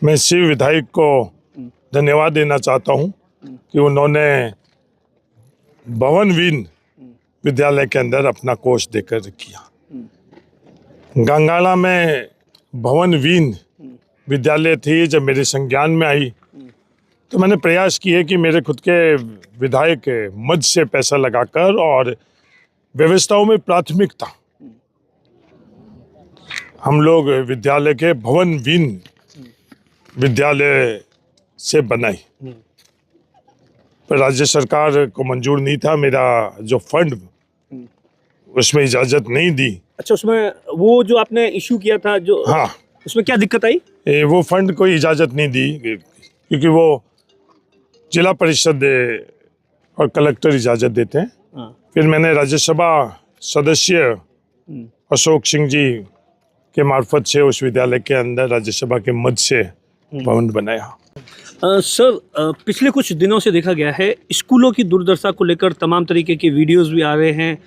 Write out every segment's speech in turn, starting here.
मैं शिव विधायक को धन्यवाद देना चाहता हूं कि उन्होंने भवनवीन विद्यालय के अंदर अपना कोर्स देकर किया। गंगाला में भवनवीन विद्यालय थी। जब मेरे संज्ञान में आई तो मैंने प्रयास किए कि मेरे खुद के विधायक मद से पैसा लगाकर और व्यवस्थाओं में प्राथमिकता हम लोग विद्यालय के भवनवीन विद्यालय से बनाई, पर राज्य सरकार को मंजूर नहीं था। मेरा जो फंड उसमें इजाजत नहीं दी। अच्छा, उसमें वो जो आपने इशू किया था जो, हाँ, उसमें क्या दिक्कत आई? वो फंड कोई इजाजत नहीं दी क्योंकि वो जिला परिषद और कलेक्टर इजाजत देते हैं। हाँ। फिर मैंने राज्यसभा सदस्य अशोक सिंह जी के मार्फत से उस विद्यालय के अंदर राज्यसभा के मद से भवन बनाया। सर, पिछले कुछ दिनों से देखा गया है स्कूलों की दुर्दशा को लेकर तमाम तरीके के वीडियोस भी आ रहे हैं।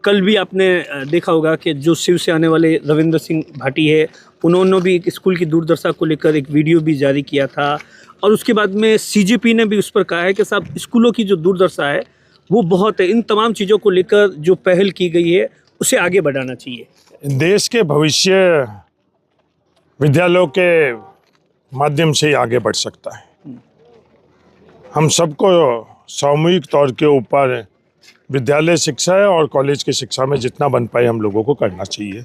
कल भी आपने देखा होगा कि जो शिव से आने वाले रविंद्र सिंह भाटी है, उन्होंने भी एक स्कूल की दुर्दशा को लेकर एक वीडियो भी जारी किया था। और उसके बाद में सीजेपी ने भी उस पर कहा है कि साहब, स्कूलों की जो दुर्दशा है वो बहुत है। इन तमाम चीज़ों को लेकर जो पहल की गई है उसे आगे बढ़ाना चाहिए। देश के भविष्य विद्यालयों के माध्यम से ही आगे बढ़ सकता है। हम सबको सामूहिक तौर के ऊपर विद्यालय शिक्षा और कॉलेज की शिक्षा में जितना बन पाए हम लोगों को करना चाहिए।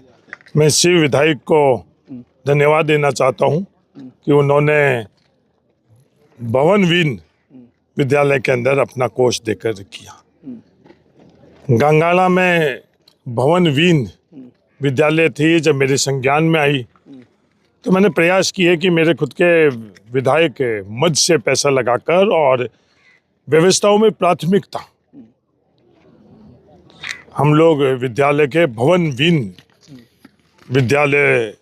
मैं शिव विधायक को धन्यवाद देना चाहता हूं कि उन्होंने भवनवीन विद्यालय के अंदर अपना कोर्स देकर किया। गंगाला में भवनवीन विद्यालय थी। जब मेरे संज्ञान में आई तो मैंने प्रयास किए कि मेरे खुद के विधायक मद से पैसा लगाकर और व्यवस्थाओं में प्राथमिकता हम लोग विद्यालय के भवनवीन विद्यालय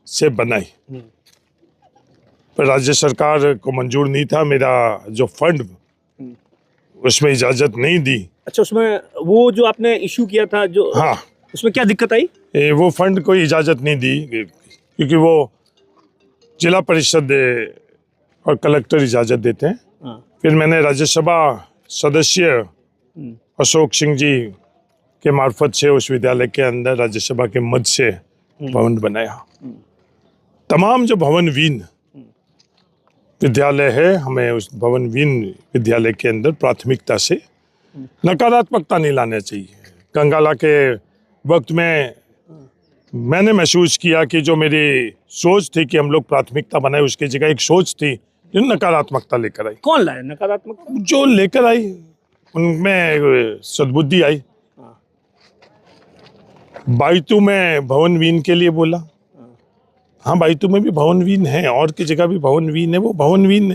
से बनाई, पर राज्य सरकार को मंजूर नहीं था। मेरा जो फंड उसमें इजाजत नहीं दी। अच्छा, उसमें वो जो आपने इशू किया था जो, हाँ, उसमें क्या दिक्कत आई? वो फंड कोई इजाजत नहीं दी क्योंकि वो जिला परिषद और कलेक्टर इजाजत देते हैं। हाँ। फिर मैंने राज्यसभा सदस्य अशोक सिंह जी के मार्फत से उस विद्यालय के अंदर राज्यसभा के मद से भवन बनाया। तमाम जो भवनवीन विद्यालय है, हमें उस भवनवीन विद्यालय के अंदर प्राथमिकता से नकारात्मकता नहीं लाना चाहिए। गंगाला के वक्त में मैंने महसूस किया कि जो मेरी सोच थी कि हम लोग प्राथमिकता बनाए, उसकी जगह एक सोच थी जो नकारात्मकता लेकर आई। कौन लाया नकारात्मकता? जो लेकर आई उनमें सद्बुद्धि आई। बाइतू में भवनवीन के लिए बोला। हाँ, बाइतू में भी भवनवीन है और की जगह भी भवनवीन है। वो भवनवीन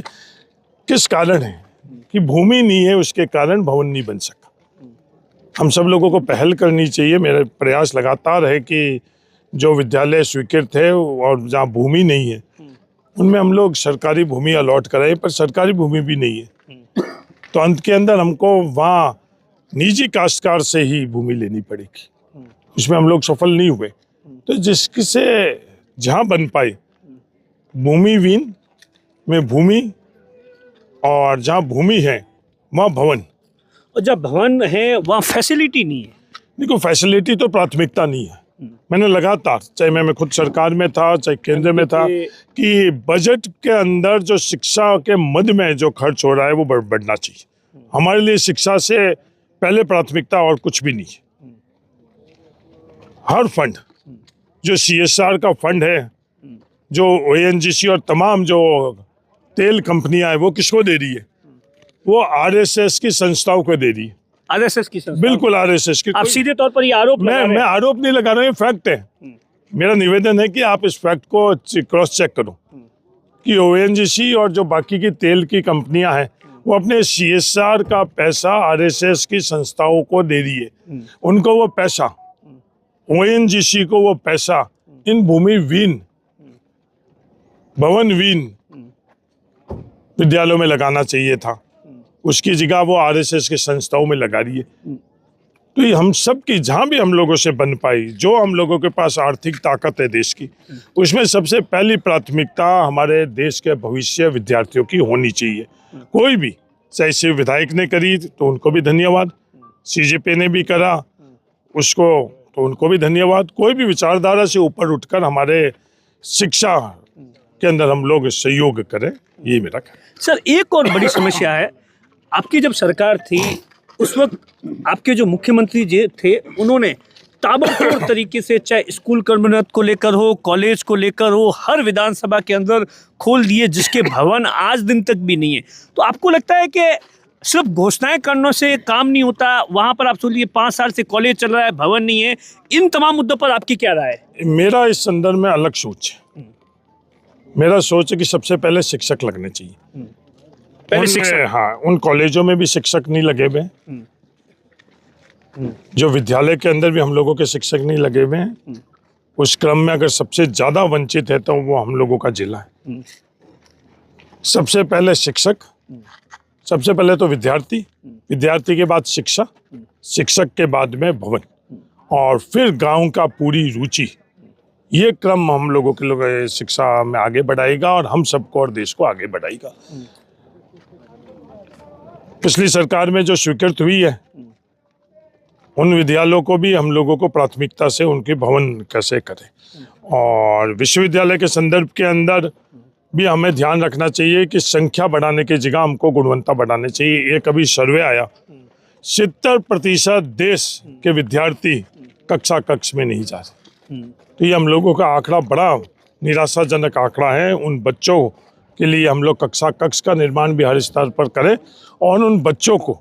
किस कारण है कि भूमि नहीं है, उसके कारण भवन नहीं बन सका। हम सब लोगों को पहल करनी चाहिए। मेरे प्रयास लगातार है कि जो विद्यालय स्वीकृत है और जहाँ भूमि नहीं है उनमें हम लोग सरकारी भूमि अलॉट कराएं, पर सरकारी भूमि भी नहीं है तो अंत के अंदर हमको वहाँ निजी काश्तकार से ही भूमि लेनी पड़ेगी। इसमें हम लोग सफल नहीं हुए। तो जिससे जहाँ बन पाए भूमिवीन में भूमि और जहाँ भूमि है वहाँ भवन। और जब भवन है वहाँ फैसिलिटी नहीं है। देखो, फैसिलिटी तो प्राथमिकता नहीं है। मैंने लगातार, चाहे मैं खुद सरकार में था चाहे केंद्र में था, कि बजट के अंदर जो शिक्षा के मद में जो खर्च हो रहा है वो बढ़ना चाहिए। हमारे लिए शिक्षा से पहले प्राथमिकता और कुछ भी नहीं है। हर फंड जो CSR का फंड है, जो ONGC और तमाम जो तेल कंपनियां हैं, वो किसको दे रही है? वो RSS की संस्थाओं को दे रही है। RSS की संस्था? बिल्कुल RSS की। आप सीधे तौर पर ये आरोप लगा रहे हैं? मैं आरोप नहीं लगा रहा हूँ, ये फैक्ट है। मेरा निवेदन है कि आप इस फैक्ट को क्रॉस चेक करो कि ONGC और जो बाकी की तेल की कंपनियां हैं वो अपने CSR का पैसा RSS की संस्थाओं को दे रही है। उनको वो पैसा, ONGC को वो पैसा इन भूमिवीन भवनवीन विद्यालयों में लगाना चाहिए था। उसकी जगह वो RSS की संस्थाओं में लगा रही है। तो ये हम सब की जहाँ भी हम लोगों से बन पाई, जो हम लोगों के पास आर्थिक ताकत है देश की, उसमें सबसे पहली प्राथमिकता हमारे देश के भविष्य विद्यार्थियों की होनी चाहिए। कोई भी, चाहे शिव विधायक ने करी तो उनको भी धन्यवाद, सीजेपी ने भी करा उसको तो उनको भी धन्यवाद। कोई भी विचारधारा से ऊपर उठकर हमारे शिक्षा के अंदर हम लोग सहयोग करें, ये मेरा ख्याल है। सर, एक और बड़ी समस्या है, आपकी जब सरकार थी उस वक्त आपके जो मुख्यमंत्री जी थे उन्होंने ताबड़तोड़ तरीके से, चाहे स्कूल क्रमोन्नत को लेकर हो, कॉलेज को लेकर हो, हर विधानसभा के अंदर खोल दिए, जिसके भवन आज दिन तक भी नहीं है। तो आपको लगता है कि सिर्फ घोषणाएं करने से काम नहीं होता? वहां पर आप सुनिए 5 साल से कॉलेज चल रहा है, भवन नहीं है, इन तमाम मुद्दों पर आपकी क्या राय है? मेरा इस संदर्भ में अलग सोच है। मेरा सोच है कि सबसे पहले शिक्षक लगने चाहिए। पहले शिक्षक, हाँ, उन कॉलेजों में भी शिक्षक नहीं लगे हुए, जो विद्यालय के अंदर भी हम लोगों के शिक्षक नहीं लगे हुए हैं। उस क्रम में अगर सबसे ज्यादा वंचित है तो वो हम लोगों का जिला है। सबसे पहले शिक्षक, सबसे पहले तो विद्यार्थी, विद्यार्थी के बाद शिक्षा, शिक्षक के बाद में भवन, और फिर गांव का पूरी रुचि। ये क्रम हम लोगों के लोग शिक्षा में आगे बढ़ाएगा और हम सबको और देश को आगे बढ़ाएगा। पिछली सरकार में जो स्वीकृत हुई है, उन विद्यालयों को भी हम लोगों को प्राथमिकता से उनके भवन कैसे करें, और विश्वविद्यालय के संदर्भ के अंदर भी हमें ध्यान रखना चाहिए कि संख्या बढ़ाने की जगह हमको गुणवत्ता बढ़ानी चाहिए। एक अभी सर्वे आया, 70% देश के विद्यार्थी कक्ष में नहीं जा रहे। तो ये हम लोगों का आंकड़ा बड़ा निराशाजनक आंकड़ा है। उन बच्चों के लिए हम लोग कक्ष का निर्माण भी हर स्तर पर करें और उन बच्चों को